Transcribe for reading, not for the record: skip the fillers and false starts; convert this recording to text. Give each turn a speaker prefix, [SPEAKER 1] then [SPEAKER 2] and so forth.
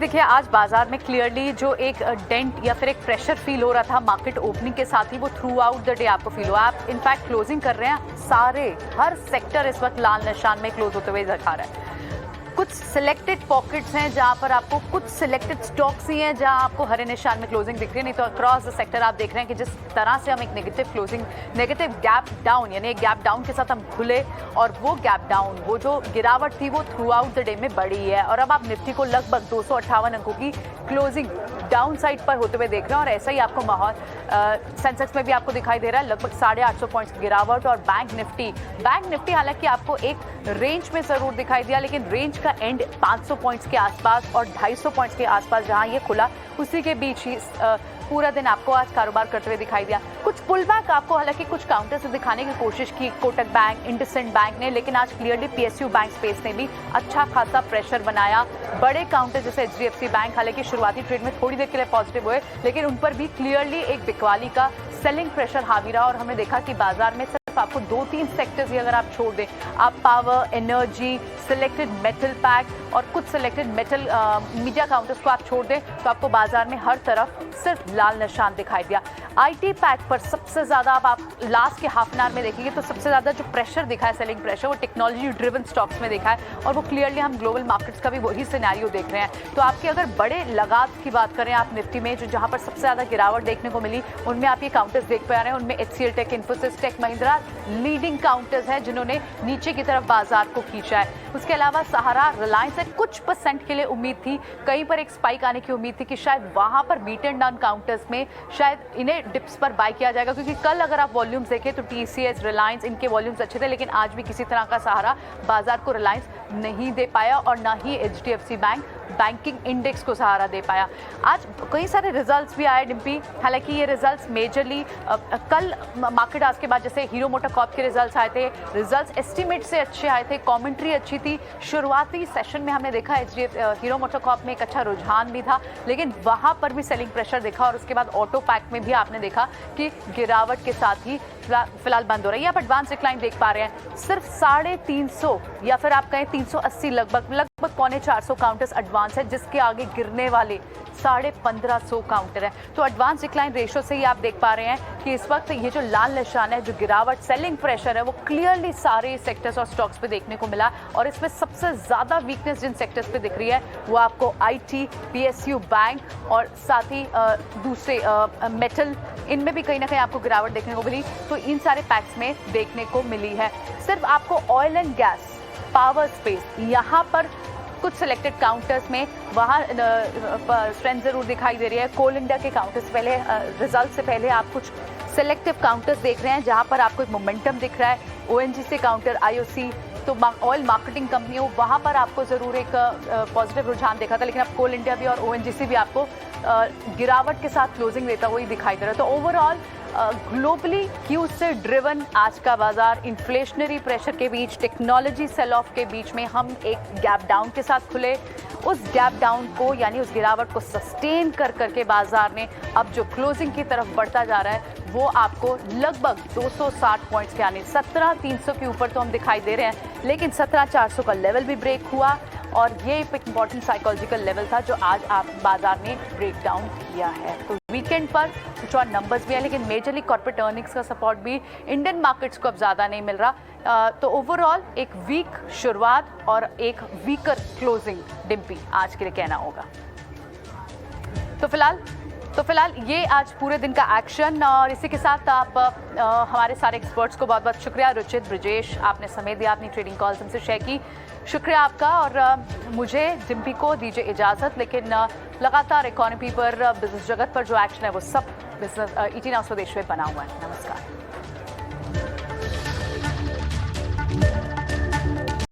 [SPEAKER 1] देखिए आज बाजार में क्लियरली जो एक डेंट या फिर एक प्रेशर फील हो रहा था मार्केट ओपनिंग के साथ ही वो थ्रू आउट द डे आपको फील हुआ। आप इनफैक्ट क्लोजिंग कर रहे हैं, सारे हर सेक्टर इस वक्त लाल निशान में क्लोज होते हुए दिखा रहा है। कुछ सिलेक्टेड पॉकेट्स हैं जहां पर आपको कुछ सिलेक्टेड स्टॉक्स ही हैं जहां आपको हरे निशान में क्लोजिंग दिख रही है, नहीं तो अक्रॉस द सेक्टर आप देख रहे हैं कि जिस तरह से हम एक नेगेटिव गैप डाउन यानी एक गैप डाउन के साथ हम खुले और वो गैप डाउन वो जो गिरावट थी वो थ्रू आउट द डे में बढ़ी है और अब आप निफ्टी को लगभग 258 अंकों की क्लोजिंग डाउन साइड पर होते हुए देख रहे हैं और ऐसा ही आपको माहौल सेंसेक्स में भी आपको दिखाई दे रहा है, लगभग 850 पॉइंट्स की गिरावट। और बैंक निफ्टी हालांकि आपको एक रेंज में जरूर दिखाई दिया लेकिन रेंज का एंड 500 पॉइंट्स के आसपास और 250 पॉइंट्स के आसपास जहां ये खुला उसी के बीच ही पूरा दिन आपको आज कारोबार करते हुए दिखाई दिया। कुछ पुल बैक आपको हालांकि कुछ काउंटर से दिखाने की कोशिश की कोटक बैंक, इंडसइंड बैंक ने, लेकिन आज क्लियरली पीएसयू बैंक स्पेस ने भी अच्छा खासा प्रेशर बनाया। बड़े काउंटर जैसे एचडीएफसी बैंक हालांकि शुरुआती ट्रेड में थोड़ी देर के लिए पॉजिटिव हुए लेकिन उन पर भी क्लियरली एक बिकवाली का सेलिंग प्रेशर हावी रहा और हमने देखा कि बाजार में सिर्फ आपको 2-3 सेक्टर्स ही अगर आप छोड़ दें, आप power, energy, selected metal pack और कुछ सिलेक्टेड मेटल मीडिया काउंटर्स को आप छोड़ दें तो आपको बाजार में हर तरफ सिर्फ लाल निशान दिखाई दिया। आईटी पैक पर सबसे ज़्यादा आप लास्ट के हाफ एन आवर में देखेंगे तो सबसे ज़्यादा जो प्रेशर दिखा है सेलिंग प्रेशर वो टेक्नोलॉजी ड्रिवन स्टॉक्स में देखा है और वो क्लियरली हम ग्लोबल मार्केट्स का भी वही सिनेरियो देख रहे हैं। तो आपके अगर बड़े लगात की बात करें आप निफ्टी में जो जहाँ पर सबसे ज़्यादा गिरावट देखने को मिली उनमें आप ये काउंटर्स देख पा रहे हैं, उनमें HCL tech, Infosys tech, Mahindra leading counters हैं जिन्होंने नीचे की तरफ बाजार को खींचा है। उसके अलावा सहारा, रिलायंस से कुछ परसेंट के लिए उम्मीद थी, कहीं पर एक स्पाइक आने की उम्मीद थी कि शायद वहां पर बीट एंड डाउन काउंटर्स में शायद इन्हें डिप्स पर बाय किया जाएगा क्योंकि कल अगर आप वॉल्यूम्स देखें तो टीसीएस, रिलायंस इनके वॉल्यूम्स अच्छे थे लेकिन आज भी किसी तरह का सहारा बाजार को रिलायंस नहीं दे पाया और ना ही एचडीएफसी बैंक बैंकिंग इंडेक्स को सहारा दे पाया। आज कई सारे रिजल्ट्स भी आए डिम्पी, हालांकि ये रिजल्ट्स मेजरली कल मार्केट आज के बाद जैसे हीरो मोटोकॉर्प के रिजल्ट्स आए थे, रिजल्ट्स एस्टीमेट से अच्छे आए थे, कमेंट्री अच्छी थी। शुरुआती सेशन में हमने देखा हीरो मोटोकॉर्प में एक अच्छा रुझान भी था लेकिन वहां पर भी सेलिंग प्रेशर देखा और उसके बाद ऑटो पैक में भी आपने देखा कि गिरावट के साथ ही फिलहाल बंद हो रही है। आप एडवांस डिक्लाइन देख पा रहे हैं, सिर्फ 350 या फिर आप कहें 380 लगभग 450 काउंटर्स एडवांस है जिसके आगे गिरने वाले 1550 काउंटर है। तो एडवांस डिक्लाइन रेशो से ही आप देख पा रहे हैं कि इस वक्त ये जो लाल निशान है, जो गिरावट सेलिंग प्रेशर है वो क्लियरली सारे सेक्टर्स और स्टॉक्स पे देखने को मिला और इसमें सबसे ज्यादा वीकनेस जिन सेक्टर्स पे दिख रही है वो आपको आईटी, पीएसयू बैंक और साथ ही दूसरे मेटल, इनमें भी कहीं ना कहीं आपको गिरावट देखने को मिली। तो इन सारे पैक्स में देखने को मिली है। सिर्फ आपको oil and gas, power space, यहाँ पर कुछ सिलेक्टेड काउंटर्स में वहाँ स्ट्रेंथ जरूर दिखाई दे रही है। कोल इंडिया के काउंटर्स पहले रिजल्ट से पहले आप कुछ सिलेक्टिव काउंटर्स देख रहे हैं जहाँ पर आपको एक मोमेंटम दिख रहा है। ओएनजीसी काउंटर, आईओसी तो ऑयल मार्केटिंग कंपनी हो वहाँ पर आपको ज़रूर एक पॉजिटिव रुझान देखा था लेकिन अब कोल इंडिया भी और ओएनजीसी भी आपको गिरावट के साथ क्लोजिंग देता हुआ ही दिखाई दे रहा है। तो ओवरऑल ग्लोबली क्यू से ड्रिवन आज का बाजार इन्फ्लेशनरी प्रेशर के बीच, टेक्नोलॉजी सेल ऑफ के बीच में हम एक गैप डाउन के साथ खुले। उस गैप डाउन को यानी उस गिरावट को सस्टेन कर करके बाजार ने अब जो क्लोजिंग की तरफ बढ़ता जा रहा है वो आपको लगभग 260 पॉइंट्स के आने 17,300 के ऊपर तो हम दिखाई दे रहे हैं लेकिन 17,400 का लेवल भी ब्रेक हुआ और ये एक इंपॉर्टेंट साइकोलॉजिकल लेवल था जो आज आप बाजार ने ब्रेक डाउन किया है। तो वीकेंड पर कुछ और नंबर्स भी है लेकिन मेजरली कॉर्पोरेट अर्निंग्स का सपोर्ट भी इंडियन मार्केट्स को अब ज़्यादा नहीं मिल रहा। तो ओवरऑल एक वीक शुरुआत और एक वीकर क्लोजिंग डिम्पी आज के लिए कहना होगा। तो फिलहाल ये आज पूरे दिन का एक्शन और इसी के साथ आप हमारे सारे एक्सपर्ट्स को बहुत बहुत शुक्रिया। रुचित, ब्रिजेश, आपने समय दिया, अपनी ट्रेडिंग कॉल्स हमसे शेयर की, शुक्रिया आपका। और मुझे डिम्पी को दीजिए इजाज़त, लेकिन लगातार इकोनॉमी पर, बिजनेस जगत पर जो एक्शन है वो सब बिजनेस ईटी नाउ स्वदेश में बना हुआ है। नमस्कार।